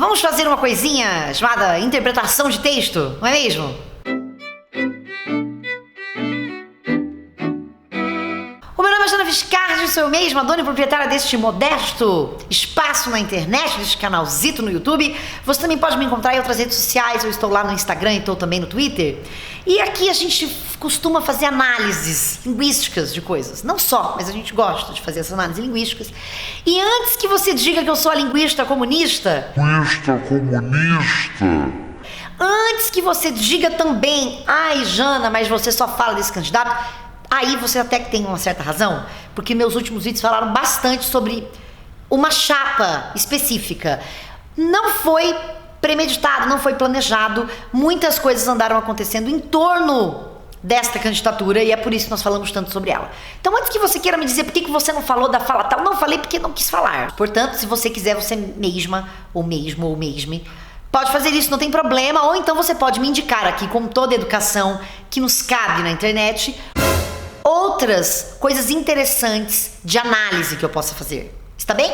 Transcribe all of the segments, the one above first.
Vamos fazer uma coisinha chamada interpretação de texto, não é mesmo? O meu nome é Jana Viscardi, sou eu mesma, dona e proprietária deste modesto espaço na internet, deste canalzito no YouTube. Você também pode me encontrar em outras redes sociais, eu estou lá no Instagram e estou também no Twitter. E aqui a gente costuma fazer análises linguísticas de coisas. Não só, mas a gente gosta de fazer essas análises linguísticas. E antes que você diga que eu sou a linguista comunista... Antes que você diga também, ai Jana, mas você só fala desse candidato... Aí você até que tem uma certa razão, porque meus últimos vídeos falaram bastante sobre uma chapa específica. Não foi premeditado, não foi planejado, muitas coisas andaram acontecendo em torno desta candidatura e é por isso que nós falamos tanto sobre ela. Então antes que você queira me dizer por que você não falou da fala tal, não falei porque não quis falar. Portanto, se você quiser, você mesma, ou mesmo, ou mesme, pode fazer isso, não tem problema, ou então você pode me indicar aqui, com toda a educação que nos cabe na internet, outras coisas interessantes de análise que eu possa fazer. Está bem?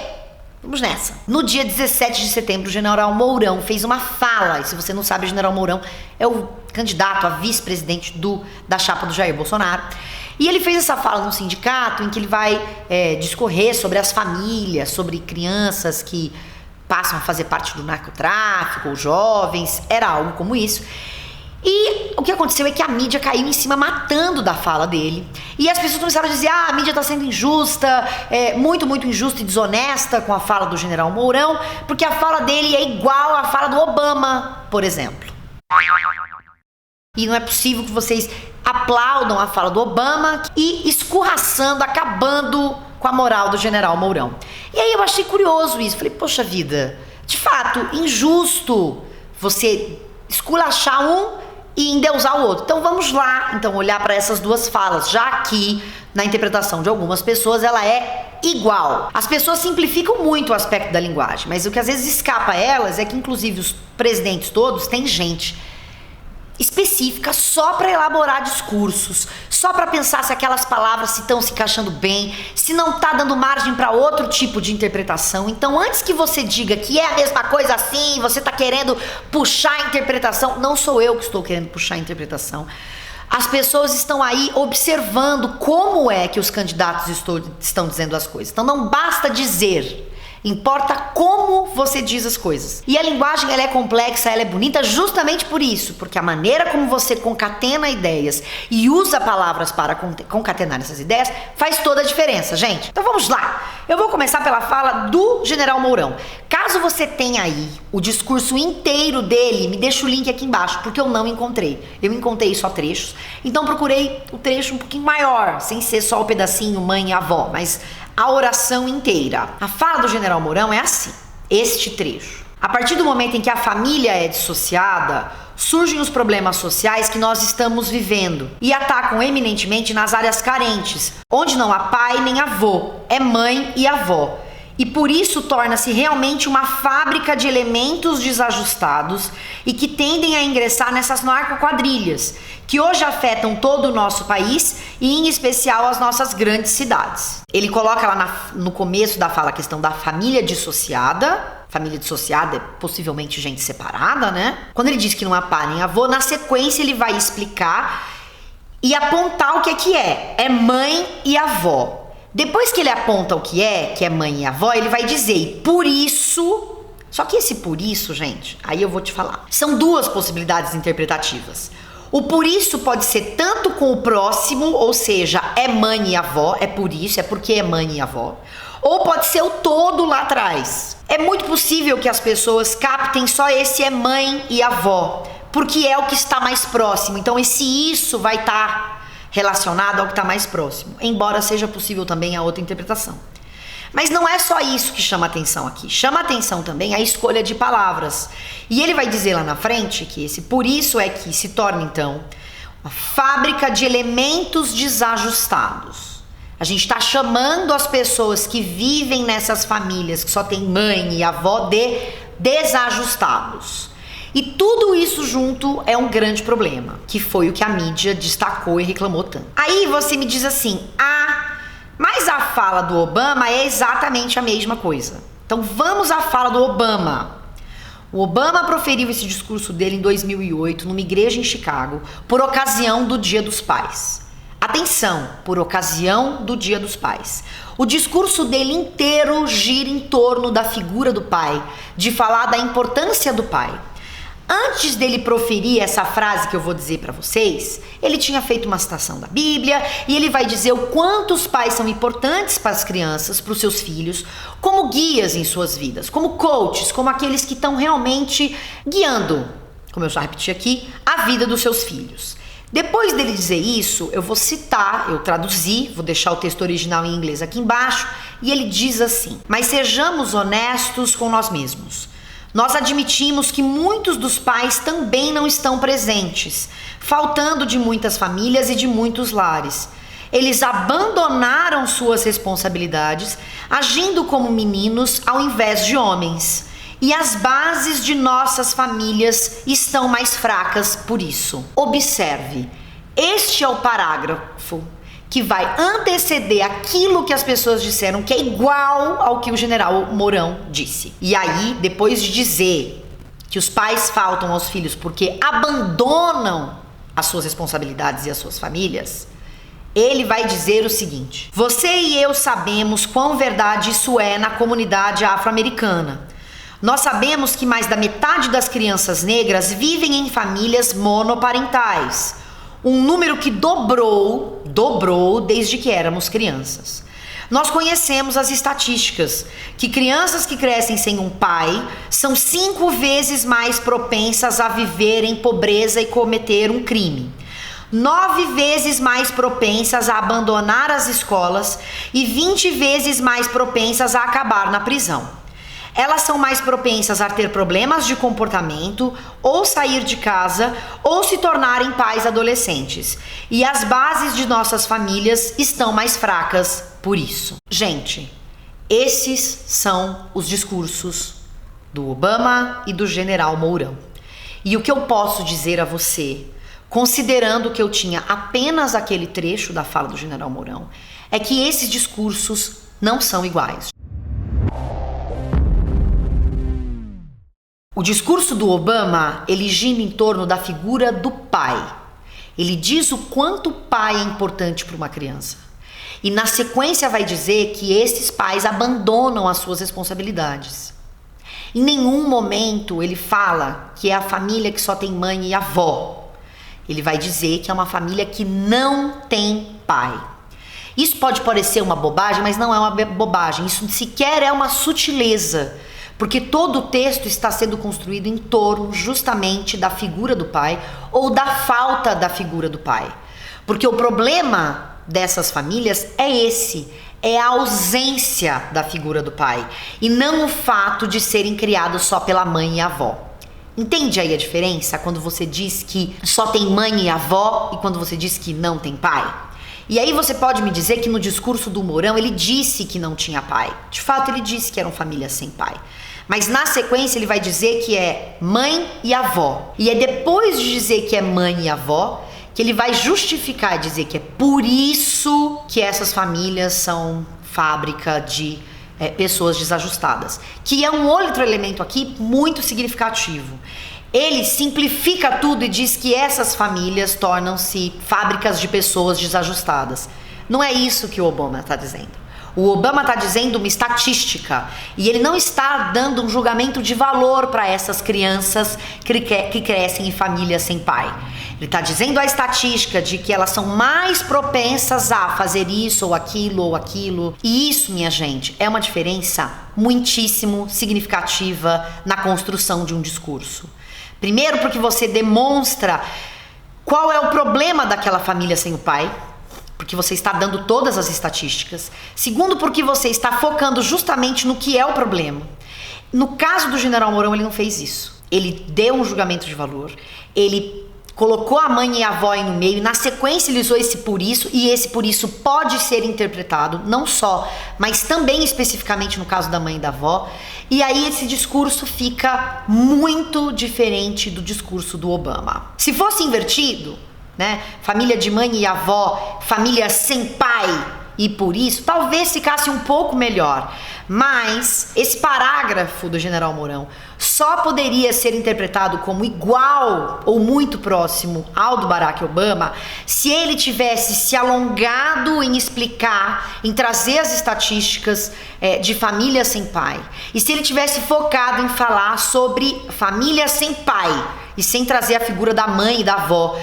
Vamos nessa. No dia 17 de setembro, o general Mourão fez uma fala. E se você não sabe, o general Mourão é o candidato a vice-presidente da chapa do Jair Bolsonaro. E ele fez essa fala num sindicato em que ele vai discorrer sobre as famílias, sobre crianças que passam a fazer parte do narcotráfico, ou jovens, era algo como isso. E o que aconteceu é que a mídia caiu em cima matando da fala dele. E as pessoas começaram a dizer, a mídia está sendo injusta, muito injusta e desonesta com a fala do general Mourão, porque a fala dele é igual à fala do Obama, por exemplo. E não é possível que vocês aplaudam a fala do Obama e escorraçando, acabando com a moral do general Mourão. E aí eu achei curioso isso, falei, poxa vida, de fato, injusto você esculachar um e endeusar o outro. Então vamos lá, olhar para essas duas falas, já que na interpretação de algumas pessoas ela é igual. As pessoas simplificam muito o aspecto da linguagem, mas o que às vezes escapa a elas é que inclusive os presidentes todos têm gente específica só para elaborar discursos, só para pensar se aquelas palavras se estão se encaixando bem, se não tá dando margem para outro tipo de interpretação. Então, antes que você diga que é a mesma coisa assim, você tá querendo puxar a interpretação, não sou eu que estou querendo puxar a interpretação. As pessoas estão aí observando como é que os candidatos estão dizendo as coisas. Então, não basta dizer. Importa como você diz as coisas. E a linguagem, ela é complexa, ela é bonita justamente por isso, porque a maneira como você concatena ideias e usa palavras para concatenar essas ideias faz toda a diferença, gente. Então vamos lá. Eu vou começar pela fala do general Mourão. Caso você tenha aí o discurso inteiro dele, me deixa o link aqui embaixo, porque eu não encontrei. Eu encontrei só trechos, então procurei o trecho um pouquinho maior, sem ser só o pedacinho mãe e avó, mas a oração inteira. A fala do general Mourão é assim, este trecho. A partir do momento em que a família é dissociada, surgem os problemas sociais que nós estamos vivendo e atacam eminentemente nas áreas carentes, onde não há pai nem avô, é mãe e avó. E por isso torna-se realmente uma fábrica de elementos desajustados e que tendem a ingressar nessas narcoquadrilhas, que hoje afetam todo o nosso país e em especial as nossas grandes cidades. Ele coloca lá no começo da fala a questão da família dissociada. Família dissociada é possivelmente gente separada, né? Quando ele diz que não há pai nem avô, na sequência ele vai explicar e apontar o que é. É mãe e avó. Depois que ele aponta o que é mãe e avó, ele vai dizer, e por isso... Só que esse por isso, gente, aí eu vou te falar. São duas possibilidades interpretativas. O por isso pode ser tanto com o próximo, ou seja, é mãe e avó, é por isso, é porque é mãe e avó. Ou pode ser o todo lá atrás. É muito possível que as pessoas captem só esse é mãe e avó, porque é o que está mais próximo. Então esse isso vai estar relacionado ao que está mais próximo, embora seja possível também a outra interpretação. Mas não é só isso que chama atenção aqui. Chama atenção também a escolha de palavras. E ele vai dizer lá na frente que esse por isso é que se torna, então, uma fábrica de elementos desajustados. A gente está chamando as pessoas que vivem nessas famílias, que só tem mãe e avó, de desajustados. E tudo isso junto é um grande problema, que foi o que a mídia destacou e reclamou tanto. Aí você me diz assim, mas a fala do Obama é exatamente a mesma coisa. Então vamos à fala do Obama. O Obama proferiu esse discurso dele em 2008 numa igreja em Chicago por ocasião do Dia dos Pais. Atenção, por ocasião do Dia dos Pais. O discurso dele inteiro gira em torno da figura do pai, de falar da importância do pai. Antes dele proferir essa frase que eu vou dizer para vocês, ele tinha feito uma citação da Bíblia e ele vai dizer o quanto os pais são importantes para as crianças, para os seus filhos, como guias em suas vidas, como coaches, como aqueles que estão realmente guiando, como eu já repeti aqui, a vida dos seus filhos. Depois dele dizer isso, eu vou citar, eu traduzi, vou deixar o texto original em inglês aqui embaixo, e ele diz assim: mas sejamos honestos com nós mesmos. Nós admitimos que muitos dos pais também não estão presentes, faltando de muitas famílias e de muitos lares. Eles abandonaram suas responsabilidades, agindo como meninos ao invés de homens. E as bases de nossas famílias estão mais fracas por isso. Observe, este é o parágrafo que vai anteceder aquilo que as pessoas disseram, que é igual ao que o general Mourão disse. E aí, depois de dizer que os pais faltam aos filhos porque abandonam as suas responsabilidades e as suas famílias, ele vai dizer o seguinte: você e eu sabemos quão verdade isso é na comunidade afro-americana. Nós sabemos que mais da metade das crianças negras vivem em famílias monoparentais, um número que dobrou desde que éramos crianças. Nós conhecemos as estatísticas, que crianças que crescem sem um pai são 5 vezes mais propensas a viver em pobreza e cometer um crime, 9 vezes mais propensas a abandonar as escolas e 20 vezes mais propensas a acabar na prisão. Elas são mais propensas a ter problemas de comportamento, ou sair de casa, ou se tornarem pais adolescentes. E as bases de nossas famílias estão mais fracas por isso. Gente, esses são os discursos do Obama e do general Mourão. E o que eu posso dizer a você, considerando que eu tinha apenas aquele trecho da fala do general Mourão, é que esses discursos não são iguais. O discurso do Obama, ele gira em torno da figura do pai. Ele diz o quanto o pai é importante para uma criança. E na sequência vai dizer que esses pais abandonam as suas responsabilidades. Em nenhum momento ele fala que é a família que só tem mãe e avó. Ele vai dizer que é uma família que não tem pai. Isso pode parecer uma bobagem, mas não é uma bobagem. Isso sequer é uma sutileza. Porque todo o texto está sendo construído em torno justamente da figura do pai ou da falta da figura do pai. Porque o problema dessas famílias é esse, é a ausência da figura do pai e não o fato de serem criados só pela mãe e avó. Entende aí a diferença quando você diz que só tem mãe e avó e quando você diz que não tem pai? E aí você pode me dizer que no discurso do Mourão ele disse que não tinha pai. De fato ele disse que eram famílias sem pai. Mas na sequência ele vai dizer que é mãe e avó. E é depois de dizer que é mãe e avó que ele vai justificar e dizer que é por isso que essas famílias são fábrica de pessoas desajustadas. Que é um outro elemento aqui muito significativo. Ele simplifica tudo e diz que essas famílias tornam-se fábricas de pessoas desajustadas. Não é isso que o Obama está dizendo. O Obama está dizendo uma estatística e ele não está dando um julgamento de valor para essas crianças que crescem em famílias sem pai. Ele está dizendo a estatística de que elas são mais propensas a fazer isso ou aquilo. E isso, minha gente, é uma diferença muitíssimo significativa na construção de um discurso. Primeiro, porque você demonstra qual é o problema daquela família sem o pai, porque você está dando todas as estatísticas. Segundo, porque você está focando justamente no que é o problema. No caso do general Mourão, ele não fez isso. Ele deu um julgamento de valor, ele colocou a mãe e a avó aí no meio, e na sequência ele usou esse por isso, e esse por isso pode ser interpretado, não só, mas também especificamente no caso da mãe e da avó, e aí esse discurso fica muito diferente do discurso do Obama. Se fosse invertido, né, família de mãe e avó, família sem pai, e por isso talvez ficasse um pouco melhor, mas esse parágrafo do general Mourão só poderia ser interpretado como igual ou muito próximo ao do Barack Obama se ele tivesse se alongado em explicar, em trazer as estatísticas de família sem pai. E se ele tivesse focado em falar sobre família sem pai e sem trazer a figura da mãe e da avó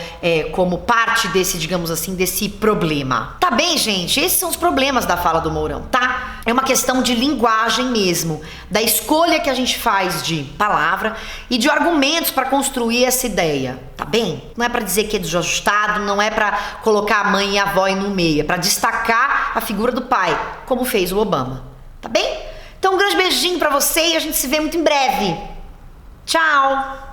como parte desse, digamos assim, desse problema. Tá bem, gente? Esses são os problemas da fala do Mourão, tá? É uma questão de linguagem mesmo, da escolha que a gente faz de palavra e de argumentos para construir essa ideia, tá bem? Não é para dizer que é desajustado, não é para colocar a mãe e a avó no meio, é para destacar a figura do pai, como fez o Obama, tá bem? Então um grande beijinho para você e a gente se vê muito em breve. Tchau!